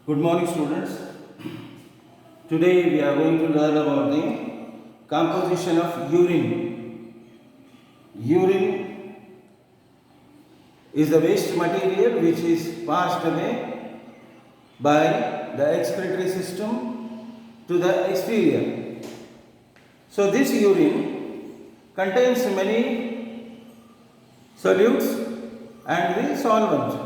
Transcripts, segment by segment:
Good morning, students. Today we are going to learn about the composition of urine. Urine is the waste material which is passed away by the excretory system to the exterior. So this urine contains many solutes and the solvent.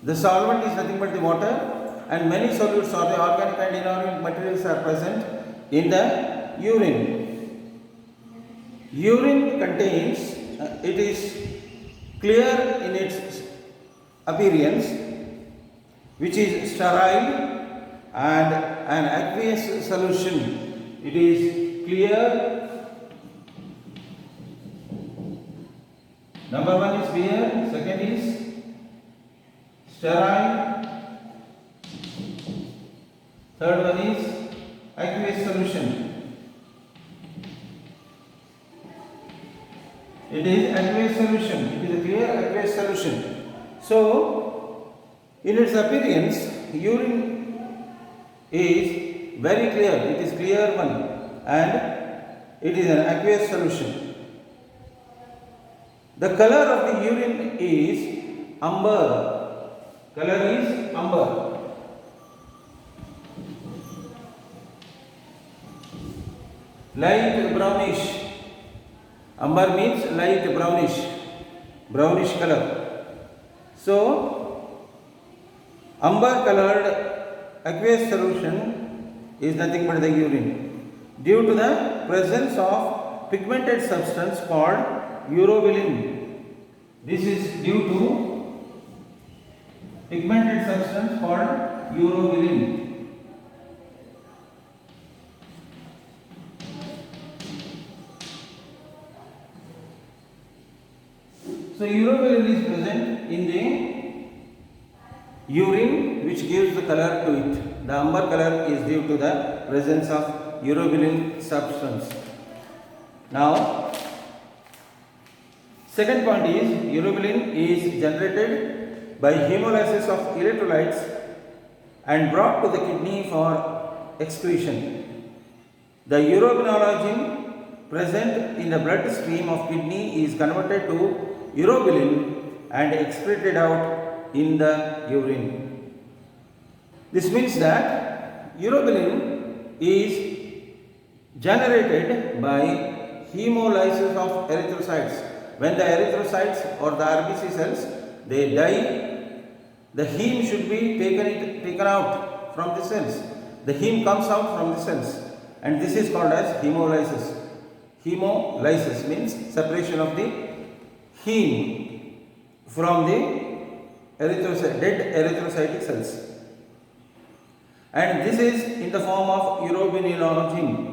The solvent is nothing but the water, and many solutes or the organic and inorganic materials are present in the urine. Urine contains, it is clear in its appearance, which is sterile and an aqueous solution. It is clear. Number one is clear, second is sterile, third one is aqueous solution. It is aqueous solution. It is a clear aqueous solution. So, in its appearance, urine is very clear. It is clear one, and it is an aqueous solution. The color of the urine is amber. Color is amber. Light brownish. Amber means light brownish color. So, amber colored aqueous solution is nothing but the urine, due to the presence of pigmented substance called urobilin. This is due to pigmented substance called urobilin. So urobilin is present in the urine, which gives the color to it. The amber color is due to the presence of urobilin substance. Now, second point is urobilin is generated by hemolysis of electrolytes and brought to the kidney for excretion. The urobilinogen present in the blood stream of kidney is converted to urobilin and excreted out in the urine. This means that urobilin is generated by hemolysis of erythrocytes. When the erythrocytes or the RBC cells they die, the heme should be taken out from the cells. The heme comes out from the cells, and this is called as hemolysis. Hemolysis means separation of the heme from the dead erythrocytic cells, and this is in the form of urobilinogen.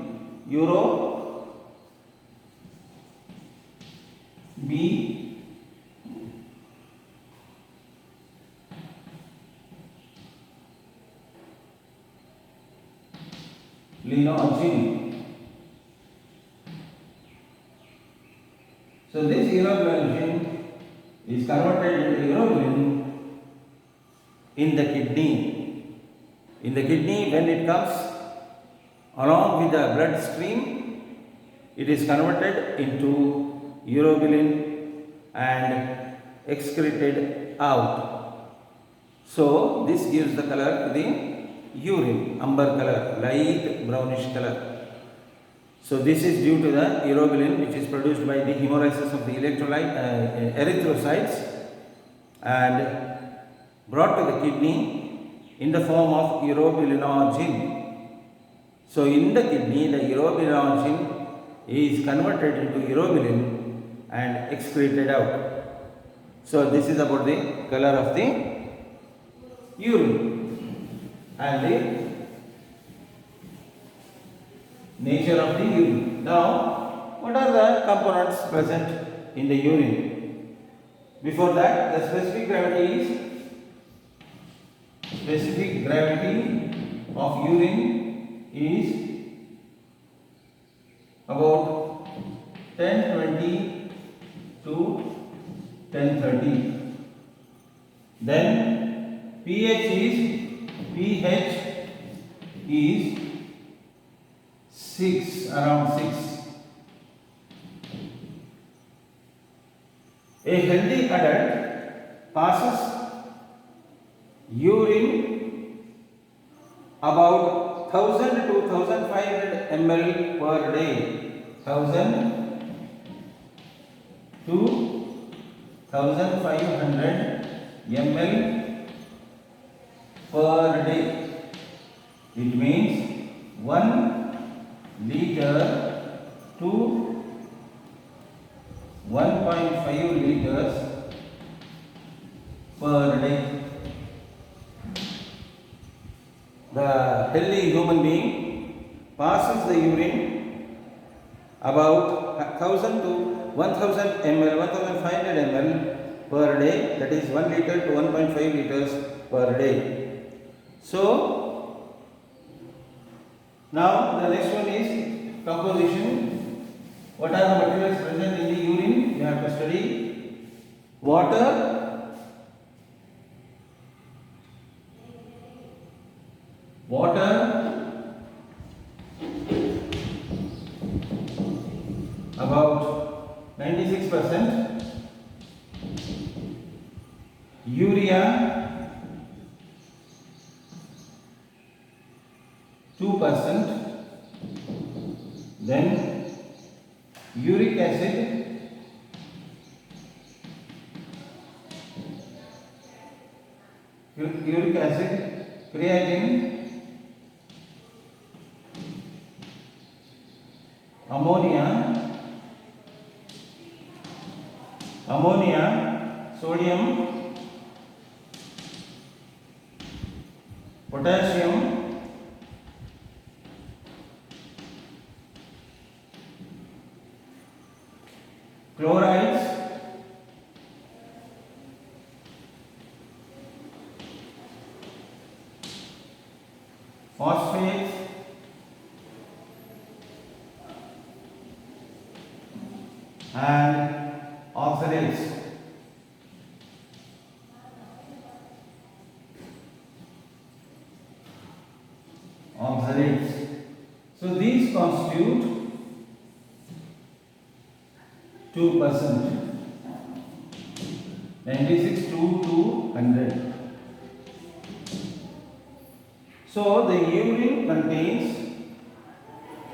Urobilinogen. So this urobilinogen is converted into urobilin in the kidney. In the kidney, when it comes along with the blood stream, it is converted into urobilin and excreted out. So this gives the color to the urine, amber color, light brownish color. So this is due to the urobilin, which is produced by the hemolysis of the erythrocytes and brought to the kidney in the form of urobilinogen. So in the kidney, the urobilinogen is converted into urobilin and excreted out. So this is about the color of the urine and the nature of the urine. Now, what are the components present in the urine? Before that, the specific gravity of urine is about 1020 to 1030. Then pH is pH is 6, around 6. A healthy adult passes urine about 1000 to 1500 ml per day. 1000 to 1500 ml per day. It means 1 liter to 1.5 liters per day. The healthy human being passes the urine about 1000 to 1000 ml, 1500 ml per day, that is 1 liter to 1.5 liters per day. So, now the next one is composition. What are the materials present in the urine? You have to study. Water, about 96%, urea 2%, then uric acid, creatine, ammonia, sodium, potassium, chlorides, phosphates, and oxalates. So these constitute 2%, 96 to 200. So the urine contains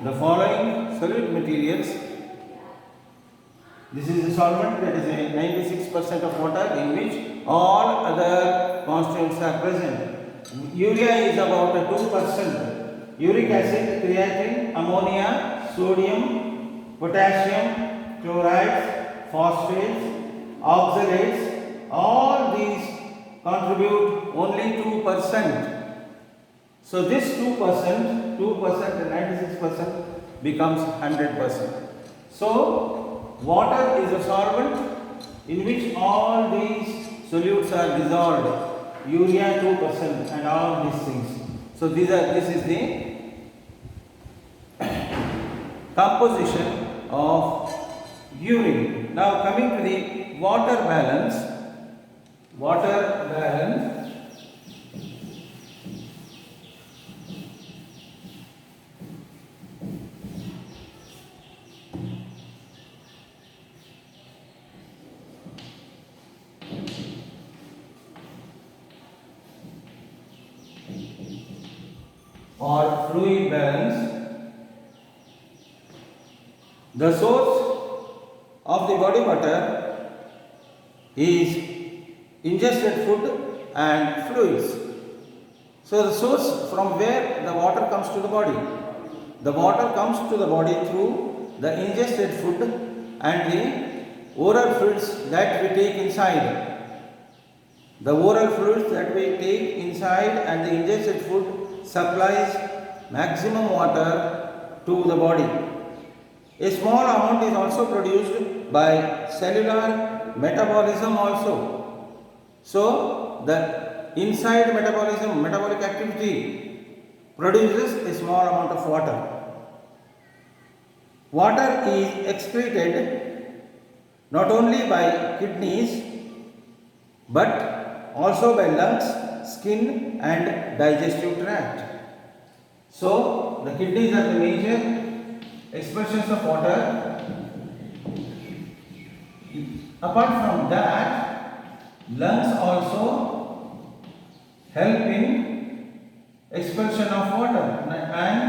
the following solid materials. This is a solvent, that is a 96% of water, in which all other constituents are present. Urea is about 2%. Uric acid, creatine, ammonia, sodium, potassium, chlorides, phosphates, oxalates, all these contribute only 2%. So this 2% and 96% becomes 100%. So water is a solvent in which all these solutes are dissolved, urea 2% and all these things. So this is the composition of urine. Now coming to the water balance. Or fluid balance. The source of the body water is ingested food and fluids. So the source from where the water comes to the body. The water comes to the body through the ingested food and the oral fluids that we take inside. The oral fluids that we take inside and the ingested food supplies maximum water to the body. A small amount is also produced by cellular metabolism also. So the inside metabolism, metabolic activity produces a small amount of water. Water is excreted not only by kidneys but also by lungs, skin and digestive tract. So the kidneys are the major expressions of water. Apart from that, lungs also help in expulsion of water, and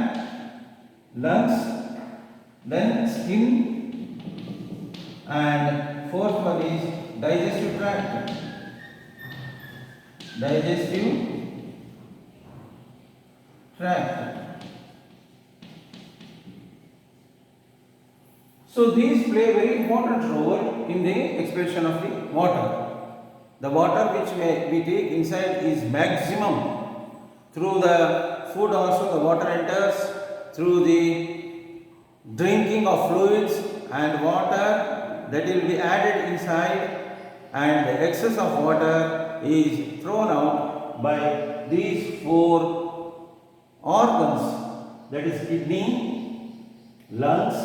lungs, then skin, and fourth one is digestive tract. Digestive tract. So these play a very important role in the expulsion of the water. The water which we take inside is maximum. Through the food also the water enters, through the drinking of fluids and water that will be added inside, and the excess of water is thrown out by these four organs, that is kidney, lungs,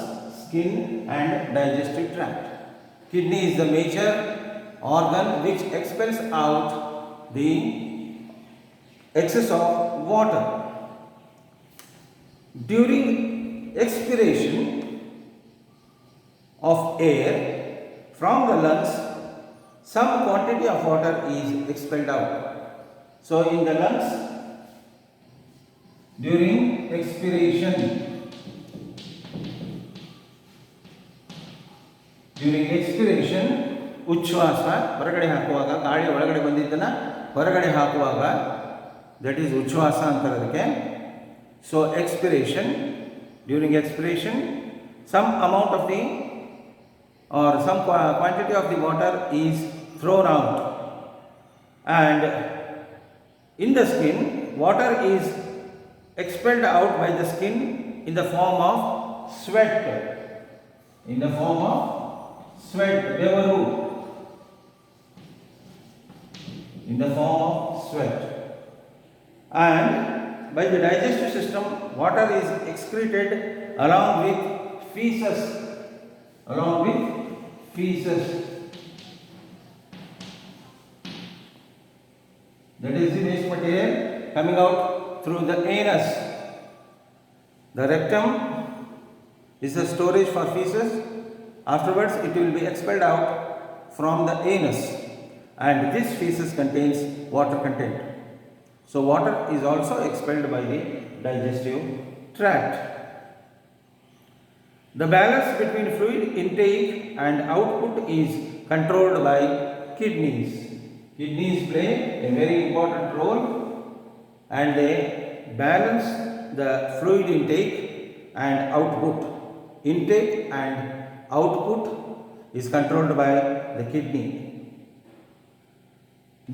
skin and digestive tract. Kidney is the major organ which expels out the excess of water. During expiration of air from the lungs, some quantity of water is expelled out. So in the lungs, during expiration, ಉಚ್ಛ್ವಾಸ ಹೊರಗಡೆ ಹಾಕುವಾಗ, ಗಾಳಿ ಒಳಗಡೆ ಬಂದಿದ್ದನ್ನು ಹೊರಗಡೆ ಹಾಕುವಾಗ, that is ಉಚ್ಛ್ವಾಸ ಅಂತಾರೆ ಅದಕ್ಕೆ. So expiration, during expiration some amount of the or some quantity of the water is thrown out, and in the skin water is expelled out by the skin in the form of sweat, in the form of sweat, bevaru, in the form of sweat. And by the digestive system water is excreted along with feces, that is the waste material coming out through the anus. The rectum is the storage for feces. Afterwards it will be expelled out from the anus, and this feces contains water content. So water is also expelled by the digestive tract. The balance between fluid intake and output is controlled by kidneys. Kidneys play a very important role, and they balance the fluid intake and output. Intake and output is controlled by the kidney.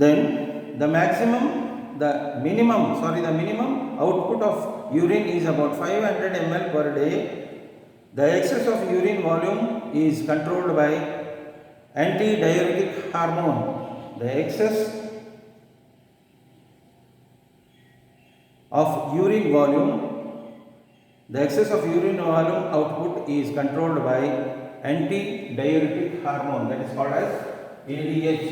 Then the minimum output of urine is about 500 ml per day. The excess of urine volume is controlled by antidiuretic hormone. The excess of urine volume output is controlled by antidiuretic hormone, that is called as ADH,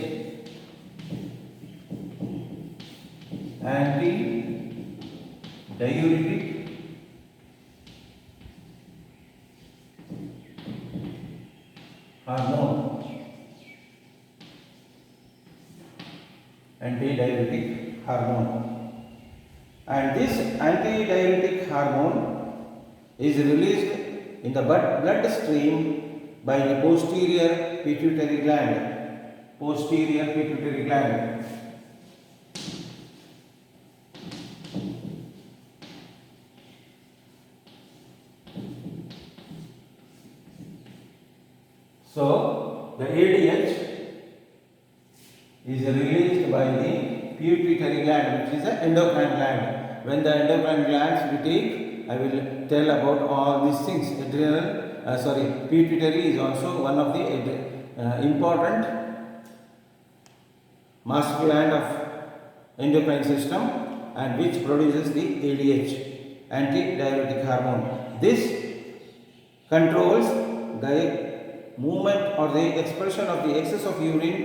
antidiuretic hormone, and this antidiuretic hormone is released in the blood stream by the posterior pituitary gland. So the ADH is released by the pituitary gland, which is an endocrine gland. When the endocrine glands we take, I will tell about all these things. Pituitary is also one of the important master gland of endocrine system, and which produces the ADH, antidiuretic hormone. This controls the movement or the expulsion of the excess of urine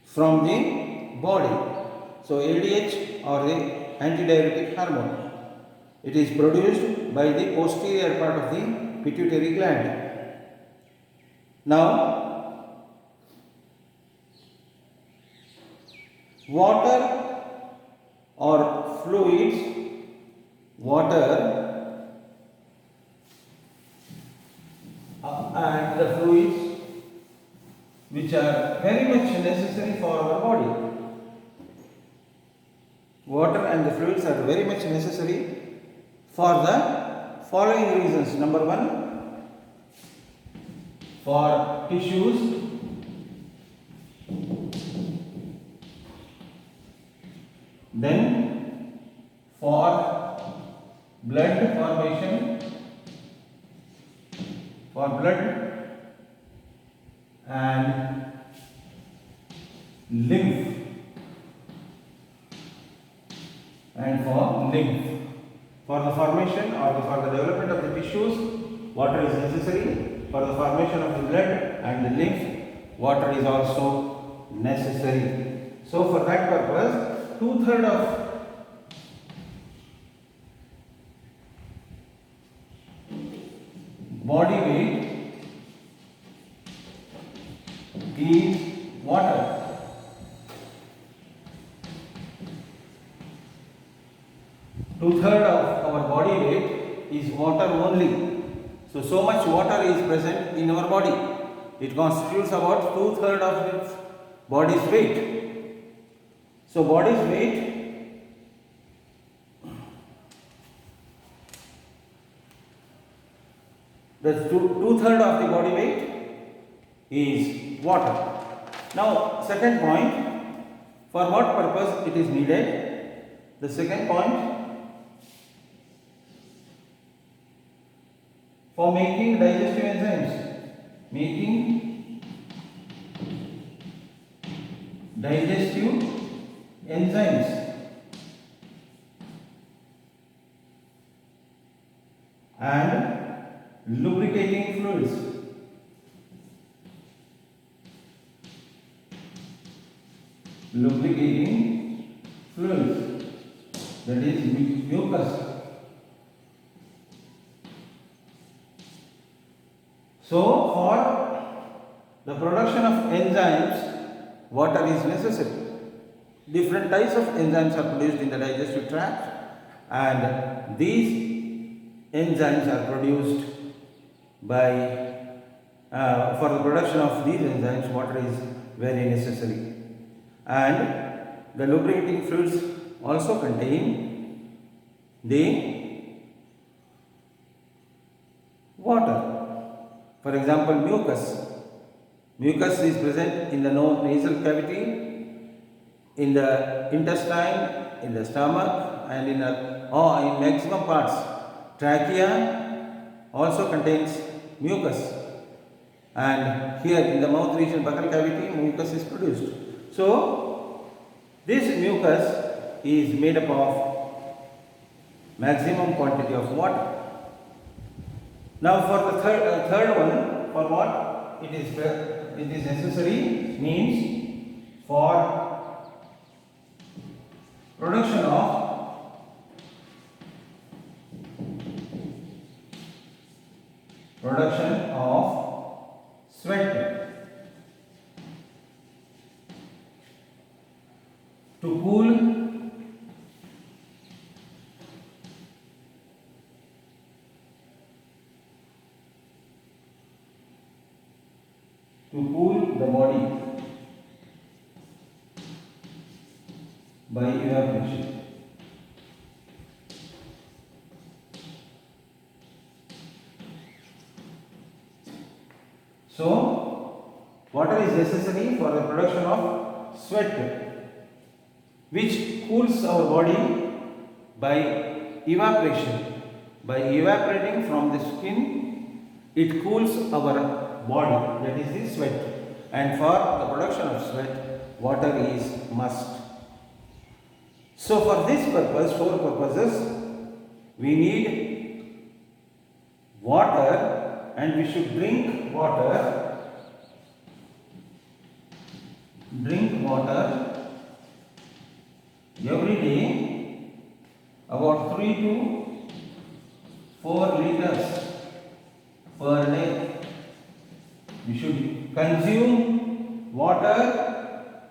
from the body. So ADH or the antidiuretic hormone. It is produced by the posterior part of the pituitary gland. Now, water or fluids, water and the fluids which are very much necessary for our body. Water and the fluids are very much necessary for the following reasons. Number one, for tissues, then for blood formation, for blood and lymph, and for lymph. For the formation or for the development of the tissues, water is necessary. For the formation of the blood and the lymph, water is also necessary. So for that purpose, 2/3 of body weight is water. Two-thirds of our body weight is water only. So much water is present in our body. It constitutes about 2/3 of its body's weight. So body's weight the two-thirds of the body weight is water. Now second point, for what purpose it is needed? The second point, for making digestive enzymes. Making digestive enzymes. And lubricating fluids. Lubricating fluids, that is mucus. So for the production of enzymes, water is necessary. Different types of enzymes are produced in the digestive tract, and these enzymes are produced by for the production of these enzymes, water is very necessary. And the lubricating fluids also contain the water. For example, mucus. Mucus is present in the nasal cavity, in the intestine, in the stomach, and in maximum parts. Trachea also contains mucus, and here in the mouth region, buccal cavity, mucus is produced. So this mucus is made up of maximum quantity of water. Now for the third one, for what it is necessary, means for production of sweat, to cool the body by evaporation. So water is necessary for the production of sweat, which cools our body by evaporation. By evaporating from the skin, it cools our body, that is the sweat. And for the production of sweat, water is must. So for this purpose, 4 purposes, we need water, and we should drink water. Drink water every day about 3 to 4 liters per day. We should consume water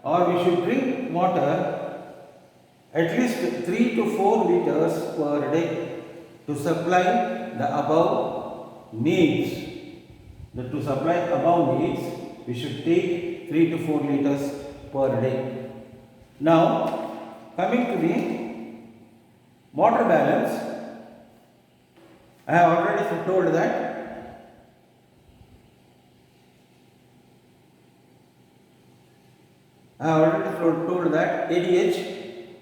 or we should drink water at least 3 to 4 liters per day to supply the above needs. To supply above needs, we should take 3 to 4 liters per day. Now, coming to the water balance, I have already told that ADH,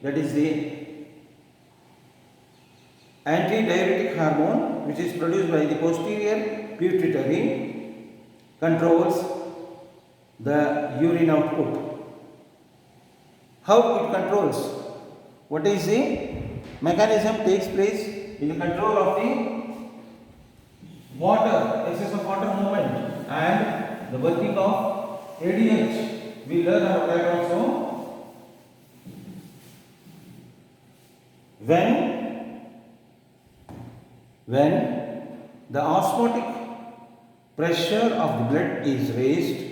that is the antidiuretic hormone which is produced by the posterior pituitary, controls the urine output. How it controls? What is the mechanism takes place in the control of the water, excess of water movement and the working of ADH? We learn about that also. When the osmotic pressure of the blood is raised,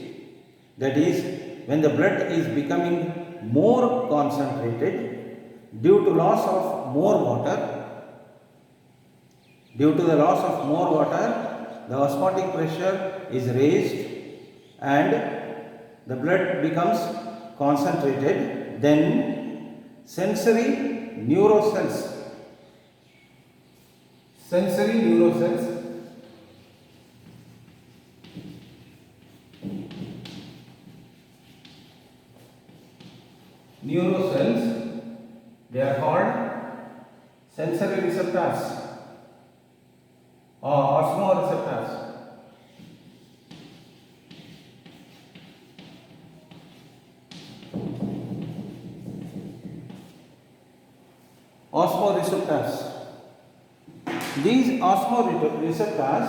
that is, when the blood is becoming more concentrated due to loss of more water, the osmotic pressure is raised and the blood becomes concentrated, then sensory neurocells they are called sensory receptors or osmoreceptors. These osmoreceptors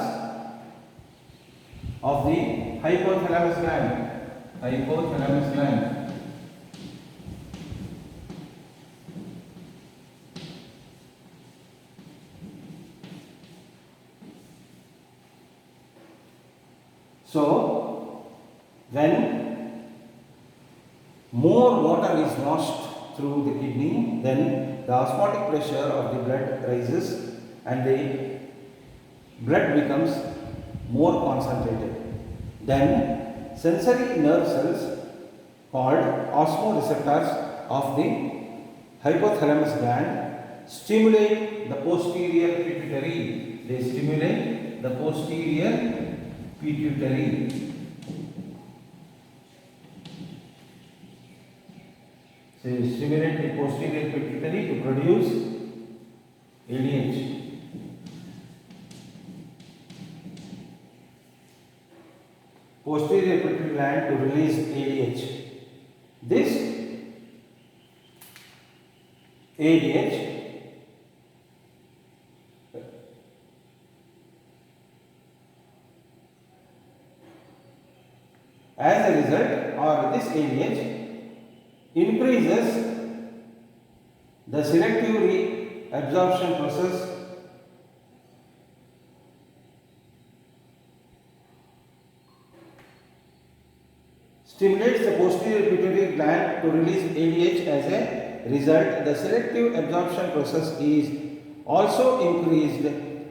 of the hypothalamus gland. So, when more water is lost through the kidney, then the osmotic pressure of the blood rises and the blood becomes more concentrated. Then sensory nerve cells called osmoreceptors of the hypothalamus gland stimulate the posterior pituitary. They stimulate the posterior pituitary. So stimulate the posterior pituitary to produce ADH. Posterior pituitary gland to release ADH. This ADH as a result, or this ADH increases the selective reabsorption process stimulates the posterior pituitary gland to release ADH. As a result, the selective absorption process is also increased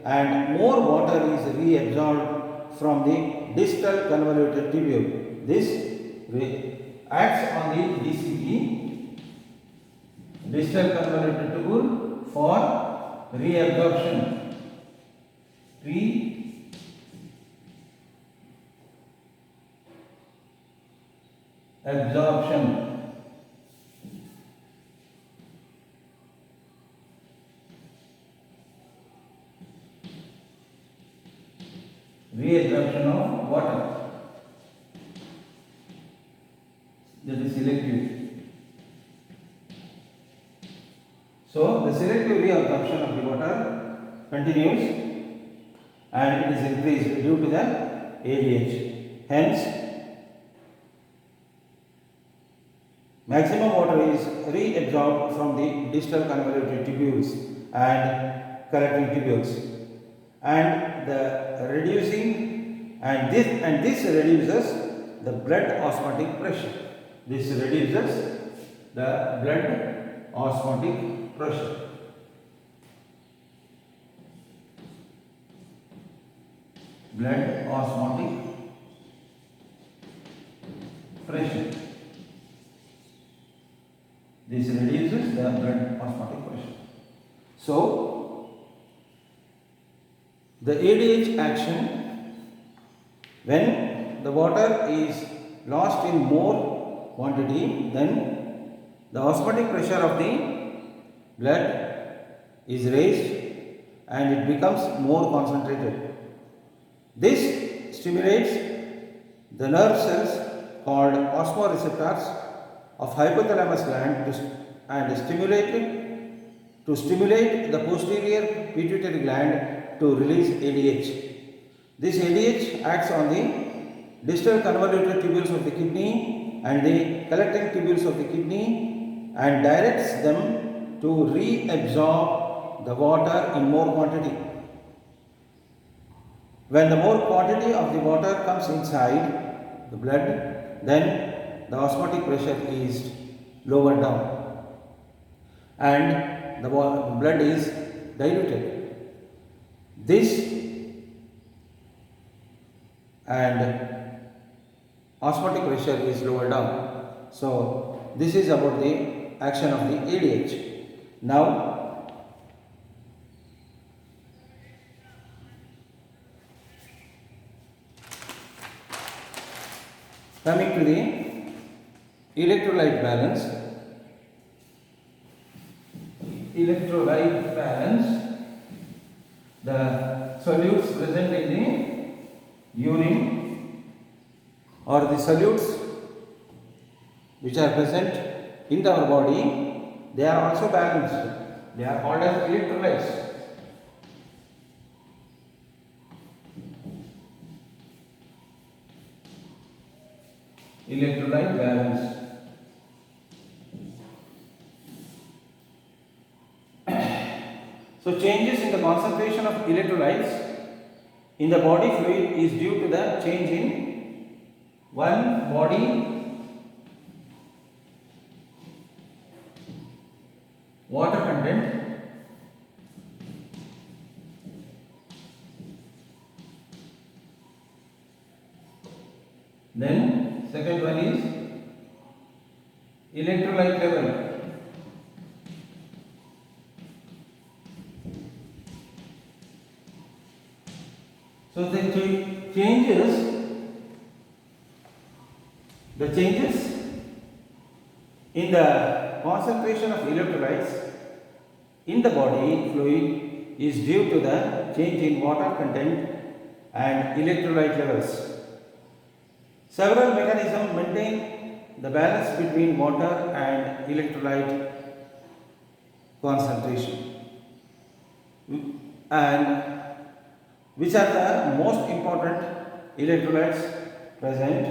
and more water is reabsorbed from the distal convoluted tubule. This acts on the DCT, distal convoluted tubule, for reabsorption. Reabsorption of water, that is selective. So the selective reabsorption of the water continues and it is increased due to the ADH. Hence, maximum water is reabsorbed from the distal convoluted tubules and collecting tubules, and the reducing and this reduces the blood osmotic pressure. This reduces the blood osmotic pressure. Blood osmotic pressure. This reduces the blood osmotic pressure. So, the ADH action, when the water is lost in more quantity, then the osmotic pressure of the blood is raised and it becomes more concentrated. This stimulates the nerve cells called osmoreceptors of hypothalamus gland to stimulate the posterior pituitary gland to release ADH. This ADH acts on the distal convoluted tubules of the kidney and the collecting tubules of the kidney and directs them to reabsorb the water in more quantity. When the more quantity of the water comes inside the blood, then the osmotic pressure is lowered down and the blood is diluted. This and osmotic pressure is lowered down. So, this is about the action of the ADH. Now, coming to the electrolyte balance. Electrolyte balance, the solutes present in the urine or the solutes which are present in our body, they are also balanced. They are called as electrolytes. Electrolyte balance. So changes in the concentration of electrolytes in the body fluid is due to the change in one body water content, then second one is electrolyte level. So the changes in the concentration of electrolytes in the body fluid is due to the change in water content and electrolyte levels. Several mechanisms maintain the balance between water and electrolyte concentration. And which are the most important electrolytes present?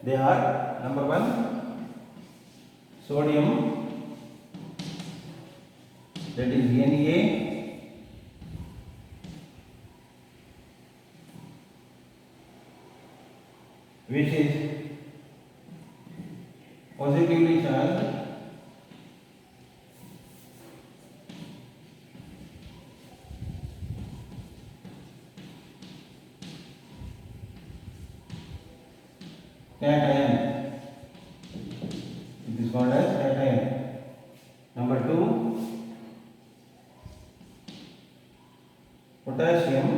They are number 1, sodium, that is Na, which is positively charged, cation. It is called as cation. Number 2, potassium.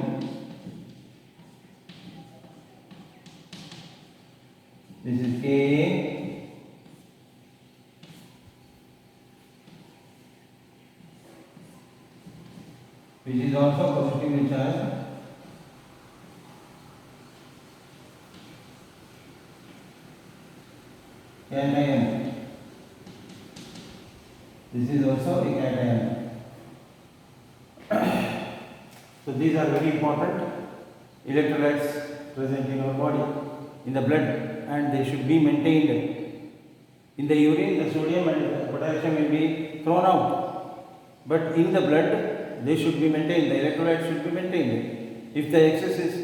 This is Ka, which is also positively charged. Cation. This is also a cation. So these are very important electrolytes present in our body, in the blood, and they should be maintained In the urine, the sodium and potassium will be thrown out. But in the blood, they should be maintained. The electrolytes should be maintained. If the excess is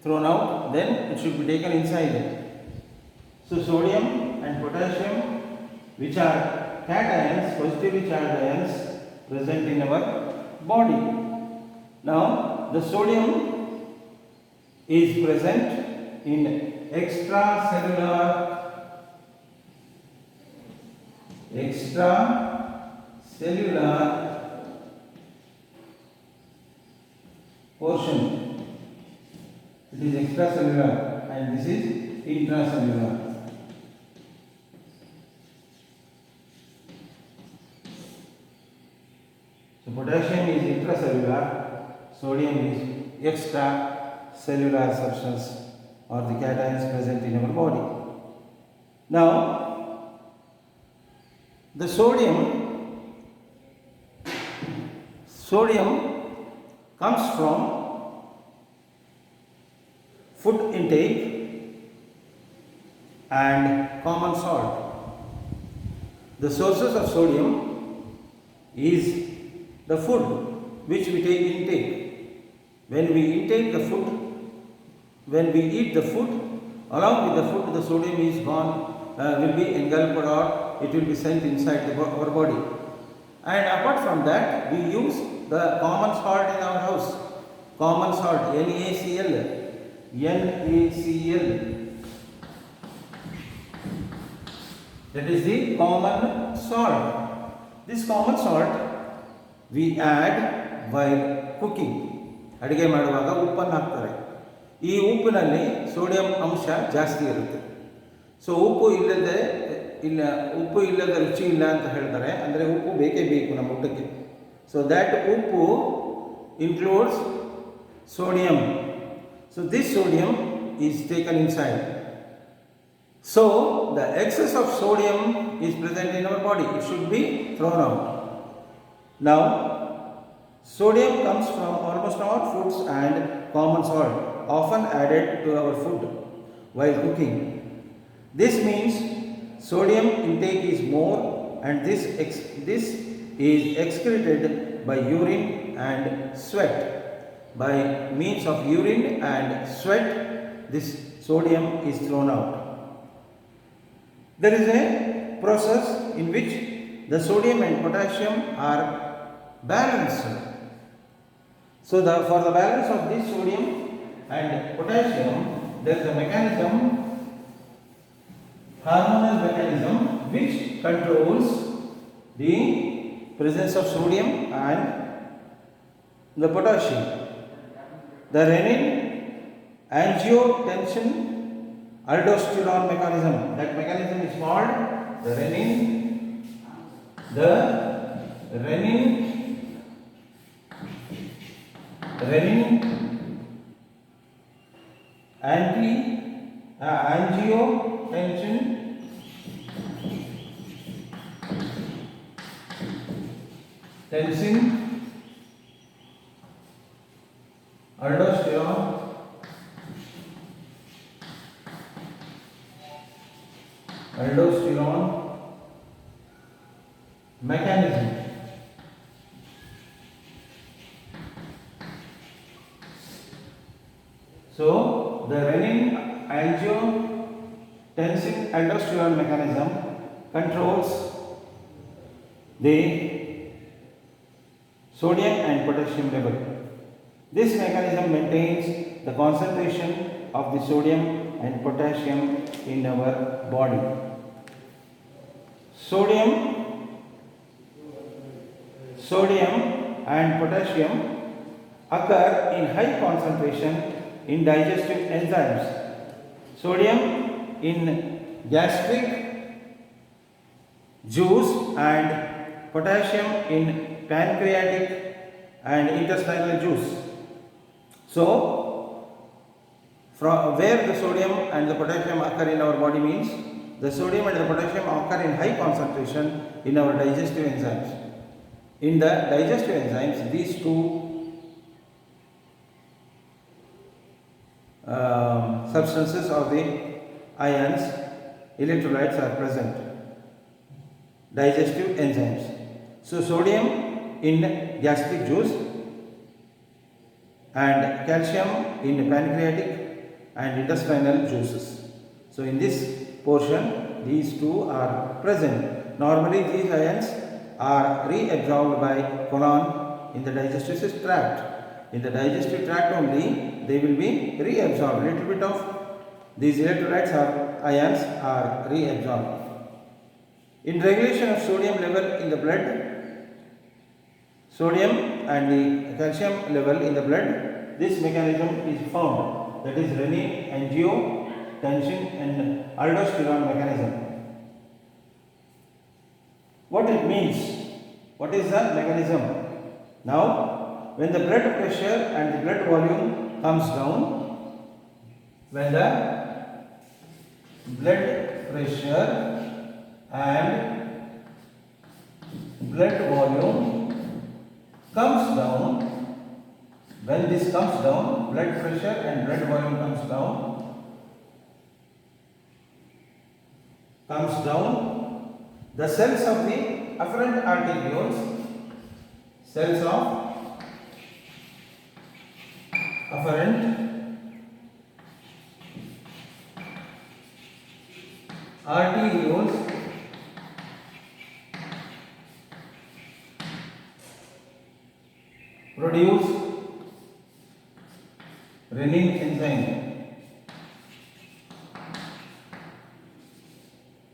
thrown out, then it should be taken inside. So sodium and potassium, which are cations, positively charged ions present in our body. Now, the sodium is present in extracellular portion. It is extracellular and this is intracellular. So potassium is intracellular, sodium is extracellular substance or the cations present in our body. Now, the sodium comes from food intake and common salt. The sources of sodium is the food which we intake. When we intake the food, when we eat the food, along with the food, the sodium is gone, will be engulfed or it will be sent inside our body. And apart from that, we use the common salt in our house. Common salt, NaCl. That is the common salt. This common salt we add while cooking. ಅಡಿಗೆ ಮಾಡುವಾಗ ಉಪ್ಪನ್ನು ಹಾಕ್ತಾರೆ. ಈ ಉಪ್ಪಿನಲ್ಲಿ sodium ಅಂಶ ಜಾಸ್ತಿ ಇರುತ್ತೆ. So ಉಪ್ಪು ಇಲ್ಲದ ರುಚಿ ಇಲ್ಲ ಅಂತ ಹೇಳ್ತಾರೆ. ಅಂದರೆ ಉಪ್ಪು ಬೇಕೇ ಬೇಕು ನಮ್ಮ ಊಟಕ್ಕೆ. ಸೊ ದ್ಯಾಟ್ ಉಪ್ಪು includes sodium. So this sodium is taken inside. So the excess of sodium is present in our body. It should be thrown out. Now, sodium comes from almost all foods and common salt, often added to our food while cooking. This means sodium intake is more, and this is excreted by urine and sweat. By means of urine and sweat, this sodium is thrown out. There is a process in which the sodium and potassium are balanced. So for the balance of this sodium and potassium, there is a mechanism, hormonal mechanism, which controls the presence of sodium and the potassium. The renin angiotensin aldosterone mechanism. That mechanism is called the renin angiotensin aldosterone mechanism. So the renin angiotensin aldosterone mechanism controls the sodium and potassium level. This mechanism maintains the concentration of the sodium and potassium in our body. Sodium and potassium occur in high concentration in digestive enzymes. Sodium in gastric juice and potassium in pancreatic and intestinal juice. So, from where the sodium and the potassium occur in our body means the sodium and the potassium occur in high concentration in our digestive enzymes. In the digestive enzymes, these two substances or the ions, electrolytes are present. digestive enzymes. So sodium in gastric juice and calcium in pancreatic and intestinal juices. So in this portion these two are present. Normally these ions are reabsorbed by colon in the digestive tract. In the digestive tract only they will be reabsorbed. Little bit of these electrolytes or ions are reabsorbed. In regulation of sodium level in the blood, sodium and the calcium level in the blood, this mechanism is found, that is renin, angiotensin and aldosterone mechanism. What it means? What is the mechanism? Now, when the blood pressure and the blood volume comes down, when the blood pressure and blood volume comes down, when this comes down, blood pressure and blood volume comes down, the cells of the afferent arterioles, cells of afferent arterioles produce renin enzyme,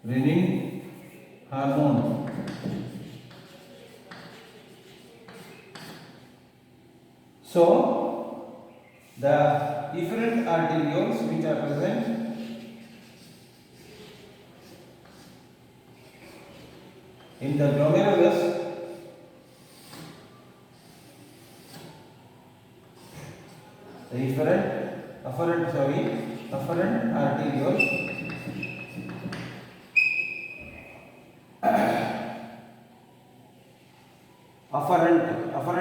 renin hormone. So the efferent arterioles which are present in the glomerulus afferent arterioles afferent